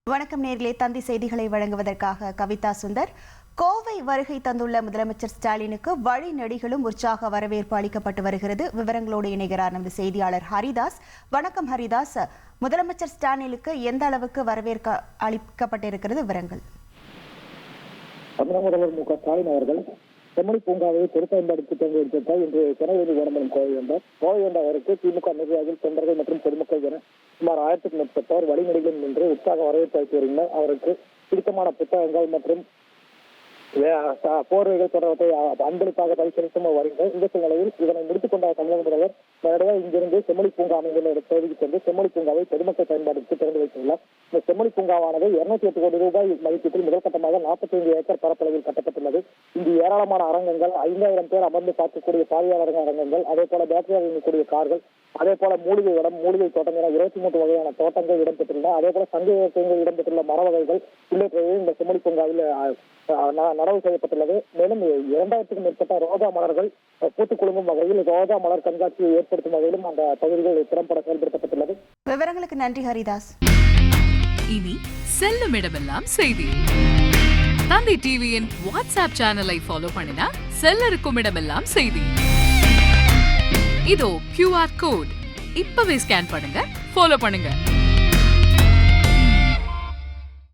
வணக்கம் நேர்களே, தந்தி செய்திகளை வழங்குவதற்காக கவிதா சுந்தர். கோவை வருகை தந்துள்ள முதலமைச்சர் ஸ்டாலினுக்கு வழிநெடுகிலும் உற்சாக வரவேற்பு அளிக்கப்பட்டு வருகிறது. விவரங்களோடு இணைகிறார் நமது செய்தியாளர் ஹரிதாஸ். வணக்கம் ஹரிதாஸ், முதலமைச்சர் ஸ்டாலினுக்கு எந்த அளவுக்கு வரவேற்பு அளிக்கப்பட்டிருக்கிறது? விவரங்கள். தமிழக முதல்வர் மு க ஸ்டாலின் அவர்கள் செம்மொழி பூங்காவை பொறுப்பயன்பாடுத்தி தேர்ந்தெடுத்த இன்று சென்னையிலிருந்து விளம்பரம் கோவை வந்த அவருக்கு திமுக நிர்வாகிகள், தொண்டர்கள் மற்றும் பொதுமக்கள் என சுமார் 1000க்கும் மேற்பட்டோர் வழிநெடுகிலும் நின்று உற்சாக வரவேற்பு அளித்து வருகின்றனர். அவருக்கு பிடித்தமான புத்தகங்கள் மற்றும் போர்வைகள் தொடர்பை அன்பளிப்பாக பரிசீலித்து வருகின்றனர். இந்த சூழ்நிலையில் இதனை முடித்துக் கொண்ட தமிழக முதல்வர் நேரடியாக இங்கிருந்து செம்மொழி பூங்கா அமைந்துள்ள பகுதிக்கு சென்று செம்மொழி பூங்காவை பொதுமக்கள் பயன்பாட்டிற்கு திறந்து வைத்துள்ளார். இந்த செம்மொழி பூங்காவானது 208 கோடி ரூபாய் மதிப்பீட்டில் முதல் கட்டமாக 45 ஏக்கர் பரப்பளவில் கட்டப்பட்டுள்ளது. இங்கு ஏராளமான அரங்கங்கள், 5000 பேர் அமர்ந்து பார்க்கக்கூடிய பார்வையாளர் அரங்கங்கள், அதே போல பேட்டரியாக இயங்கக்கூடிய கார்கள், அதே போல மூலிகை இடம், மூலிகை தோட்டம் என 23 வகையான தோட்டங்கள் இடம்பெற்றுள்ளன. அதே போல சங்க இலக்கியங்கள் இடம்பெற்றுள்ள மர வகைகள் உள்ளிட்டவை இந்த செம்மொழி பூங்காவில் நடவு செய்யப்பட்டுள்ளது. மேலும் 2000க்கும் மேற்பட்ட ரோஜா மலர்கள் பூத்துக் குலுங்கும் வகையில் ரோஜா மலர் கண்காட்சியை ஏற்படுத்தும் வகையிலும் அந்த பகுதிகள் திறம்பட செயல்படுத்தப்பட்டுள்ளது. விவரங்களுக்கு நன்றி ஹரிதாஸ். இனி செல்லும் இடமெல்லாம் செய்தி. தந்தி டிவியின் வாட்ஸ்அப் சேனலை ஃபாலோ பண்ணினா செல்லருக்கும் இடமெல்லாம் செய்தி. இதோ QR கோட் இப்பவே ஸ்கேன் பண்ணுங்க, ஃபாலோ பண்ணுங்க.